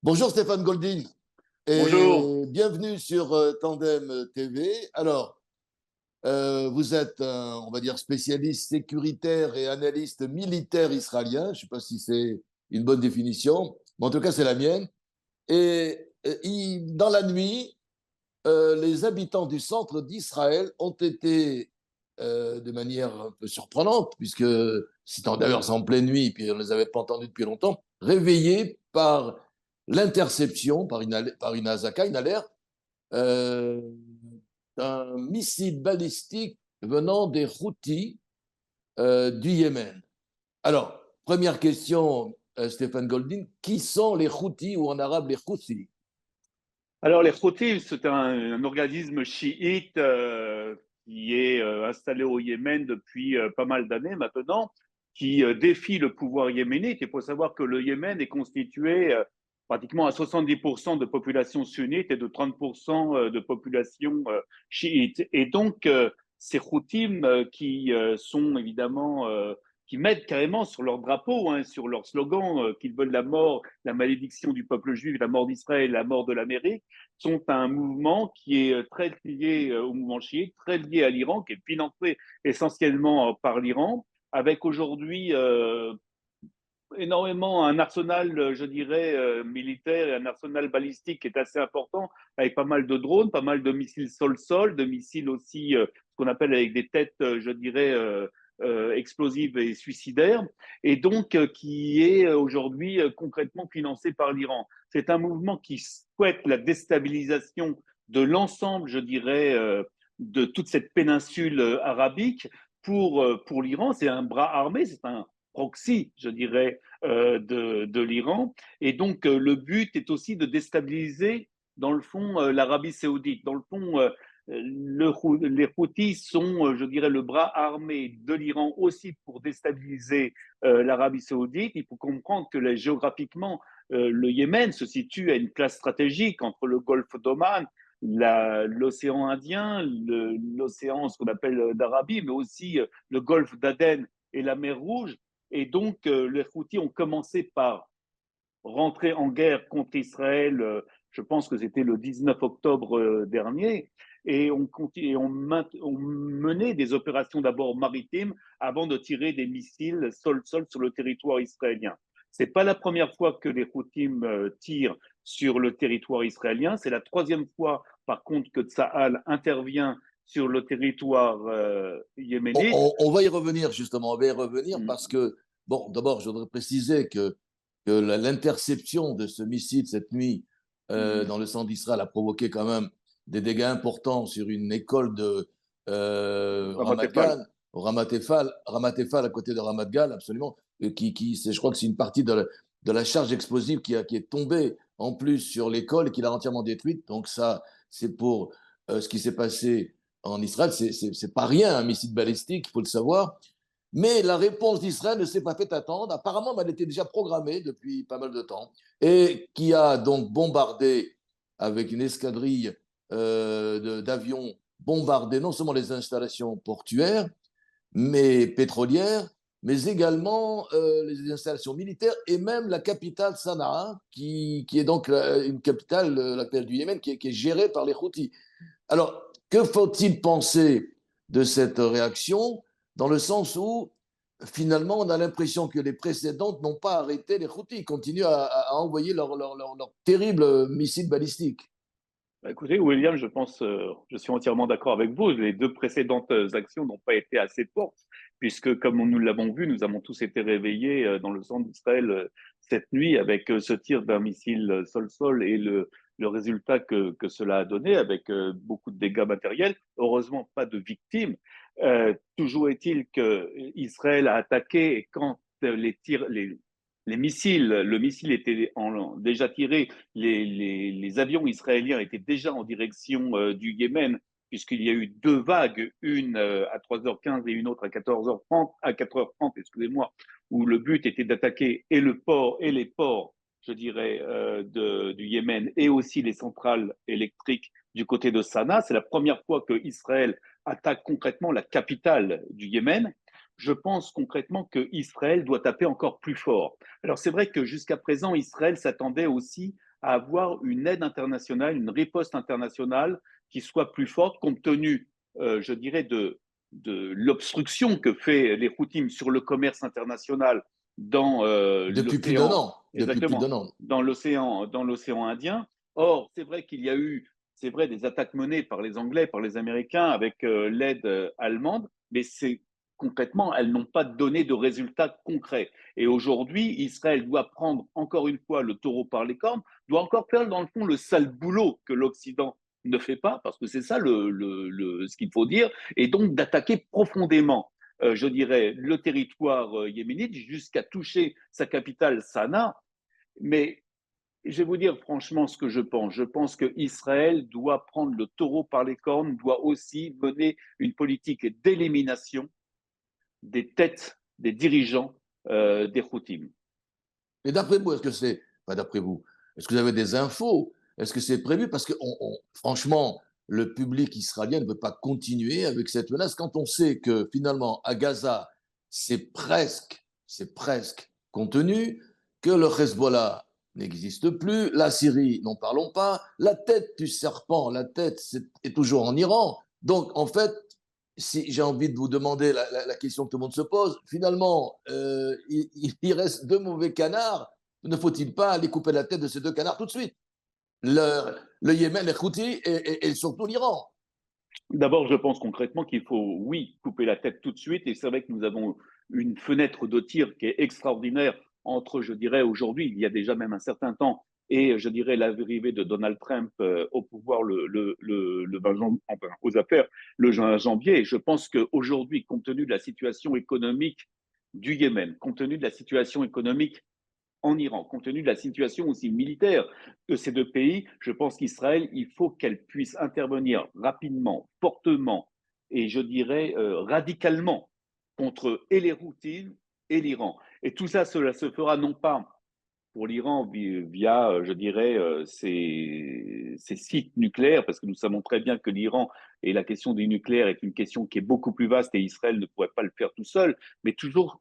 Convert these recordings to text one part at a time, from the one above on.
Bonjour Stéphane Goldin Bonjour. et bienvenue sur Tandem TV. Alors, vous êtes on va dire, spécialiste sécuritaire et analyste militaire israélien. Je ne sais pas si c'est une bonne définition, mais en tout cas, c'est la mienne. Et dans la nuit, les habitants du centre d'Israël ont été, de manière un peu surprenante, puisque d'ailleurs c'est en pleine nuit, puis on ne les avait pas entendus depuis longtemps, réveillés par l'interception, par une Azaka, une alerte, euh, d'un missile balistique venant des Houthis du Yémen. Alors, première question, Stéphane Goldin, qui sont les Houthis ou en arabe les Houthis? Alors, les Houthis, c'est un organisme chiite qui est installé au Yémen depuis pas mal d'années maintenant, qui défie le pouvoir yéménite. Il faut savoir que le Yémen est constitué pratiquement à 70% de population sunnite et de 30% de population chiite. Et donc, ces Houthis qui sont évidemment qui mettent carrément sur leur drapeau, hein, sur leur slogan, qu'ils veulent la mort, la malédiction du peuple juif, la mort d'Israël, la mort de l'Amérique, sont un mouvement qui est très lié au mouvement chiite, très lié à l'Iran, qui est financé essentiellement par l'Iran, avec aujourd'hui énormément un arsenal, je dirais, militaire et un arsenal balistique qui est assez important, avec pas mal de drones, pas mal de missiles sol-sol, de missiles aussi, ce qu'on appelle avec des têtes, je dirais, explosives et suicidaires, et donc qui est aujourd'hui concrètement financé par l'Iran. C'est un mouvement qui souhaite la déstabilisation de l'ensemble, je dirais, de toute cette péninsule arabique pour l'Iran. C'est un bras armé, c'est un proxy, je dirais, de l'Iran. Et donc, le but est aussi de déstabiliser, dans le fond, l'Arabie saoudite. Dans le fond, les Houthis sont, je dirais, le bras armé de l'Iran aussi pour déstabiliser l'Arabie saoudite. Il faut comprendre que géographiquement, le Yémen se situe à une place stratégique entre le golfe d'Oman, l'océan Indien, l'océan, ce qu'on appelle d'Arabie, mais aussi le golfe d'Aden et la mer Rouge. Et donc, les Houthis ont commencé par rentrer en guerre contre Israël, je pense que c'était le 19 octobre dernier, et on menait des opérations d'abord maritimes avant de tirer des missiles sol-sol sur le territoire israélien. Ce n'est pas la première fois que les Houthis tirent sur le territoire israélien, c'est la troisième fois, par contre, que Tsahal intervient sur le territoire yéménite. On va y revenir justement, on va y revenir Mm. parce que, bon, d'abord, je voudrais préciser que l'interception de ce missile cette nuit Mm. dans le centre d'Israël a provoqué quand même des dégâts importants sur une école de Ramat Efal. Ramat Efal à côté de Ramat Gal, absolument, je crois que c'est une partie de la charge explosive qui est tombée en plus sur l'école et qui l'a entièrement détruite. Donc ça, c'est pour ce qui s'est passé en Israël. C'est pas rien un missile balistique, il faut le savoir. Mais la réponse d'Israël ne s'est pas fait attendre. Apparemment, elle était déjà programmée depuis pas mal de temps et qui a donc bombardé avec une escadrille d'avions, bombardé non seulement les installations portuaires, mais pétrolières, mais également les installations militaires et même la capitale Sanaa, qui est donc une capitale, la capitale du Yémen, qui est gérée par les Houthis. Alors, que faut-il penser de cette réaction dans le sens où finalement on a l'impression que les précédentes n'ont pas arrêté les Houthis, ils continuent à envoyer leurs terribles missiles balistiques. Bah, écoutez, William, je pense, je suis entièrement d'accord avec vous. Les deux précédentes actions n'ont pas été assez fortes, puisque comme nous l'avons vu, nous avons tous été réveillés dans le centre d'Israël cette nuit avec ce tir d'un missile sol-sol et le résultat que cela a donné, avec beaucoup de dégâts matériels. Heureusement, pas de victimes. Toujours est-il que Israël a attaqué et quand les missiles, le missile était déjà tiré, les avions israéliens étaient déjà en direction du Yémen, puisqu'il y a eu deux vagues, une à 3h15 et une autre à 14h30, à 4h30, excusez-moi, où le but était d'attaquer et le port et les ports, je dirais, du Yémen et aussi les centrales électriques du côté de Sanaa. C'est la première fois que Israël attaque concrètement la capitale du Yémen. Je pense concrètement que Israël doit taper encore plus fort. Alors c'est vrai que jusqu'à présent, Israël s'attendait aussi à avoir une aide internationale, une riposte internationale qui soit plus forte, compte tenu, je dirais, de l'obstruction que fait les Houthis sur le commerce international dans Depuis plus d'un l'océan, an. Depuis plus exactement, d'un an. dans l'océan Indien. Or, c'est vrai qu'il y a eu, c'est vrai, des attaques menées par les Anglais, par les Américains, avec l'aide allemande, mais c'est concrètement, elles n'ont pas donné de résultats concrets. Et aujourd'hui, Israël doit prendre encore une fois le taureau par les cornes, doit encore faire dans le fond le sale boulot que l'Occident ne fait pas, parce que c'est ça ce qu'il faut dire, et donc d'attaquer profondément, je dirais, le territoire yéménite jusqu'à toucher sa capitale Sanaa. Mais je vais vous dire franchement ce que je pense. Je pense qu'Israël doit prendre le taureau par les cornes, doit aussi mener une politique d'élimination des têtes, des dirigeants des Houthis. Et d'après vous, est-ce que c'est, pas d'après vous, est-ce que vous avez des infos? Est-ce que c'est prévu? Parce que franchement, le public israélien ne peut pas continuer avec cette menace quand on sait que finalement à Gaza, c'est presque contenu, que le Hezbollah n'existe plus, la Syrie, n'en parlons pas, la tête du serpent, la tête est toujours en Iran. Donc en fait, si j'ai envie de vous demander la question que tout le monde se pose, finalement, il reste deux mauvais canards. Ne faut-il pas aller couper la tête de ces deux canards tout de suite? Le Yémen, les Houthis et surtout l'Iran. D'abord, je pense concrètement qu'il faut, oui, couper la tête tout de suite. Et c'est vrai que nous avons une fenêtre de tir qui est extraordinaire entre, je dirais, aujourd'hui, il y a déjà même un certain temps, et je dirais l'arrivée de Donald Trump au pouvoir le 20 janvier, enfin, aux affaires le 20 janvier. Et je pense qu'aujourd'hui, compte tenu de la situation économique du Yémen, compte tenu de la situation économique en Iran, compte tenu de la situation aussi militaire de ces deux pays, je pense qu'Israël, il faut qu'elle puisse intervenir rapidement, fortement et je dirais radicalement contre et les Houthis et l'Iran. Et tout ça, cela se fera non pas pour l'Iran via, je dirais, ses sites nucléaires, parce que nous savons très bien que l'Iran et la question du nucléaire est une question qui est beaucoup plus vaste et Israël ne pourrait pas le faire tout seul, mais toujours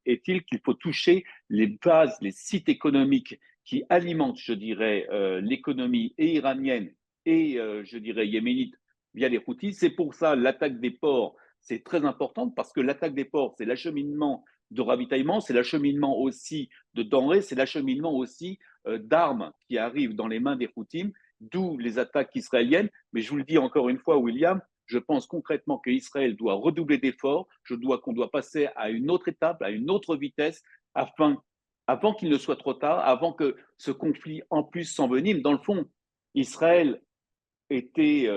est-il qu'il faut toucher les bases, les sites économiques qui alimentent, je dirais, l'économie et iranienne et, je dirais, yéménite via les Houthis. C'est pour ça l'attaque des ports, c'est très important parce que l'attaque des ports, c'est l'acheminement de ravitaillement, c'est l'acheminement aussi de denrées, c'est l'acheminement aussi d'armes qui arrivent dans les mains des Houthis, d'où les attaques israéliennes. Mais je vous le dis encore une fois, William, je pense concrètement qu'Israël doit redoubler d'efforts, qu'on doit passer à une autre étape, à une autre vitesse, avant qu'il ne soit trop tard, avant que ce conflit en plus s'envenime. Dans le fond, Israël était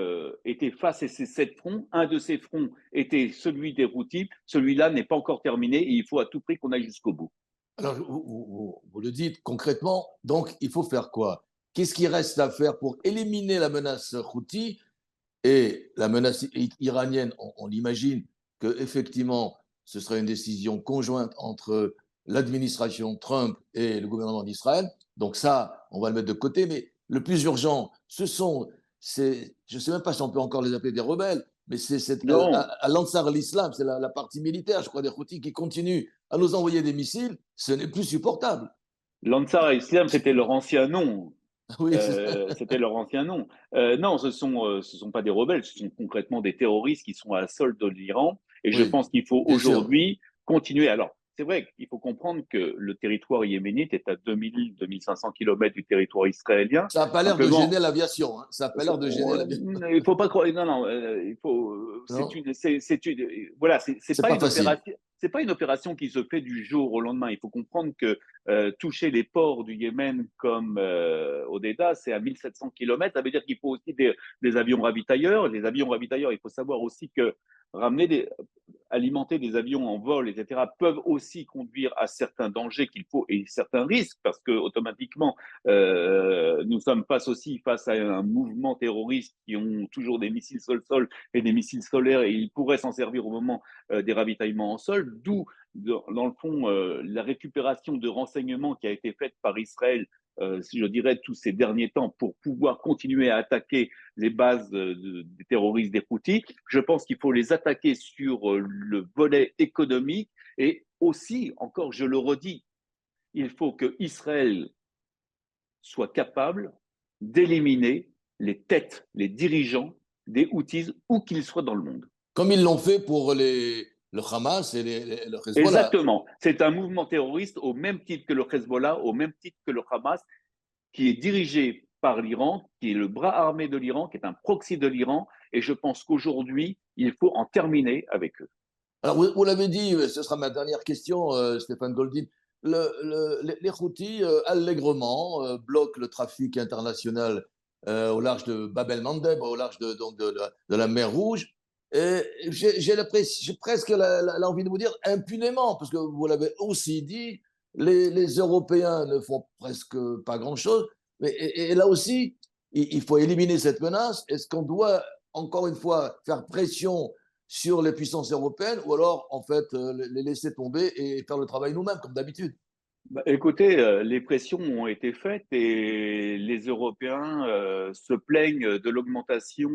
face à ces sept fronts. Un de ces fronts était celui des Houthis. Celui-là n'est pas encore terminé et il faut à tout prix qu'on aille jusqu'au bout. Alors, vous le dites concrètement, donc il faut faire quoi? Qu'est-ce qui reste à faire pour éliminer la menace Houthi et la menace iranienne? On l'imagine qu'effectivement, ce serait une décision conjointe entre l'administration Trump et le gouvernement d'Israël. Donc ça, on va le mettre de côté. Mais le plus urgent, je ne sais même pas si on peut encore les appeler des rebelles, mais c'est Non, Al-Ansar al-Islam, c'est la partie militaire, je crois, des Houthis qui continue à nous envoyer des missiles. Ce n'est plus supportable. l'Ansar Islam, c'était leur ancien nom. Oui, C'était leur ancien nom. Non, ce sont pas des rebelles, ce sont concrètement des terroristes qui sont à la solde de l'Iran. Et je oui, pense qu'il faut bien sûr. aujourd'hui continuer. Alors, c'est vrai qu'il faut comprendre que le territoire yéménite est à 2000-2500 kilomètres du territoire israélien. Ça n'a pas l'air de gêner Simplement, l'aviation. Hein. Ça n'a pas l'air de gêner l'aviation. il faut pas croire. Non, non. Il faut. Non, C'est une. Voilà. C'est c'est pas pas une facile. opération. C'est pas une opération qui se fait du jour au lendemain. Il faut comprendre que toucher les ports du Yémen comme Odessa, c'est à 1700 kilomètres. Ça veut dire qu'il faut aussi des avions ravitailleurs. Les avions ravitailleurs, il faut savoir aussi que ramener alimenter des avions en vol, etc., peuvent aussi conduire à certains dangers qu'il faut et certains risques, parce que automatiquement, nous sommes face à un mouvement terroriste qui ont toujours des missiles sol-sol et des missiles solaires, et ils pourraient s'en servir au moment des ravitaillements en sol, d'où, dans le fond, la récupération de renseignements qui a été faite par Israël, je dirais, tous ces derniers temps, pour pouvoir continuer à attaquer les bases des terroristes des Houthis. Je pense qu'il faut les attaquer sur le volet économique et aussi, encore, je le redis, il faut que Israël soit capable d'éliminer les têtes, les dirigeants des Houthis, où qu'ils soient dans le monde. Comme ils l'ont fait pour le Hamas et le Hezbollah. Exactement. C'est un mouvement terroriste au même titre que le Hezbollah, au même titre que le Hamas, qui est dirigé par l'Iran, qui est le bras armé de l'Iran, qui est un proxy de l'Iran. Et je pense qu'aujourd'hui, il faut en terminer avec eux. Alors, vous l'avez dit, ce sera ma dernière question, Stéphane Goldin. Les Houthis, allègrement, bloquent le trafic international au large de Bab el-Mandeb, au large donc de la mer Rouge. Et j'ai presque l'envie de vous dire impunément, parce que vous l'avez aussi dit, les Européens ne font presque pas grand-chose. Et là aussi, il faut éliminer cette menace. Est-ce qu'on doit, encore une fois, faire pression sur les puissances européennes ou alors, en fait, les laisser tomber et faire le travail nous-mêmes, comme d'habitude? Bah, écoutez, les pressions ont été faites et les Européens se plaignent de l'augmentation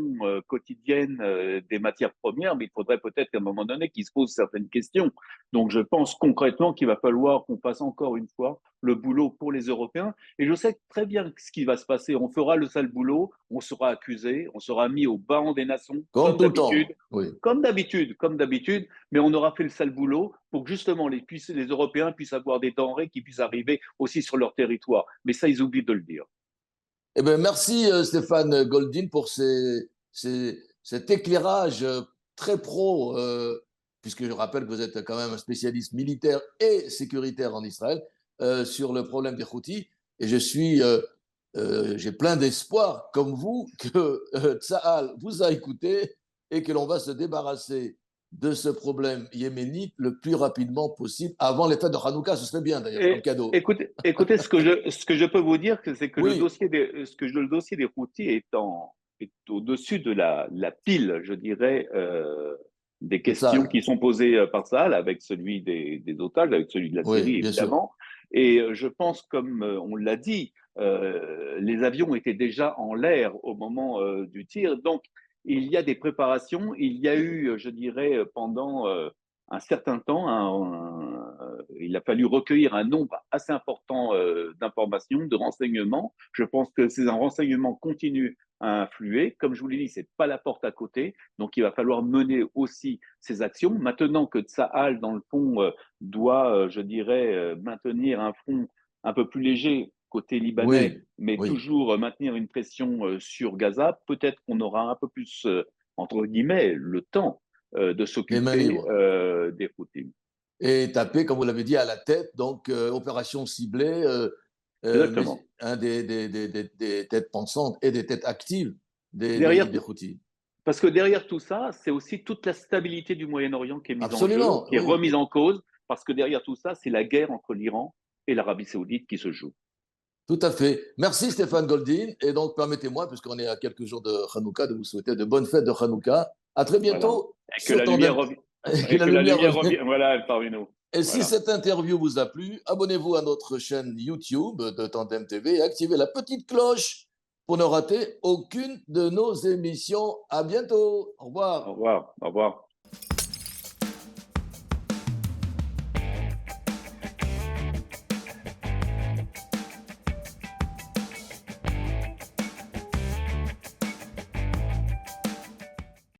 quotidienne des matières premières, mais il faudrait peut-être qu'à un moment donné qu'ils se posent certaines questions. Donc je pense concrètement qu'il va falloir qu'on fasse encore une fois le boulot pour les Européens. Et je sais très bien ce qui va se passer. On fera le sale boulot, on sera accusé, on sera mis au banc des nations, Comme tout le temps, oui. comme d'habitude, mais on aura fait le sale boulot pour que justement les Européens puissent avoir des denrées qui puissent arriver aussi sur leur territoire. Mais ça, ils oublient de le dire. Eh bien, merci Stéphane Goldin pour cet éclairage très pro, puisque je rappelle que vous êtes quand même un spécialiste militaire et sécuritaire en Israël, sur le problème des Houthis. Et j'ai plein d'espoir, comme vous, que Tsahal vous a écouté et que l'on va se débarrasser de ce problème yéménite le plus rapidement possible, avant les fêtes de Hanouka. Ce serait bien d'ailleurs, comme Et cadeau. écoutez, ce que je peux vous dire, c'est que Oui, le dossier des Houthis est au-dessus de la pile, je dirais, des de questions Tsahal. qui sont posées par Sahel, avec celui des otages, avec celui de la Oui, Syrie, bien sûr. évidemment. Et je pense, comme on l'a dit, les avions étaient déjà en l'air au moment du tir. Donc, il y a des préparations. Il y a eu, je dirais, pendant un certain temps, il a fallu recueillir un nombre assez important d'informations, de renseignements. Je pense que ces renseignements continuent à influer. Comme je vous l'ai dit, c'est pas la porte à côté. Donc, il va falloir mener aussi ces actions. Maintenant que Tsahal, dans le fond, doit, je dirais, maintenir un front un peu plus léger côté libanais, Oui, mais oui. toujours maintenir une pression sur Gaza, peut-être qu'on aura un peu plus, entre guillemets, le temps de Les mains s'occuper libres. des routines. Et taper, comme vous l'avez dit, à la tête, donc opération ciblée, mais Exactement. des têtes pensantes et des têtes actives Derrière, des Houthis. parce que derrière tout ça, c'est aussi toute la stabilité du Moyen-Orient qui est mise en jeu, Absolument, qui est oui. remise en cause, parce que derrière tout ça, c'est la guerre entre l'Iran et l'Arabie saoudite qui se joue. Tout à fait. Merci Stéphane Goldin. Et donc, permettez-moi, puisqu'on est à quelques jours de Hanouka, de vous souhaiter de bonnes fêtes de Hanouka. À très Voilà. bientôt sur et que Et la que la lumière lumière revienne. revienne, voilà, parmi nous. Et si Voilà. cette interview vous a plu, abonnez-vous à notre chaîne YouTube de Tandem TV et activez la petite cloche pour ne rater aucune de nos émissions. À bientôt. Au Au revoir. revoir. Au revoir.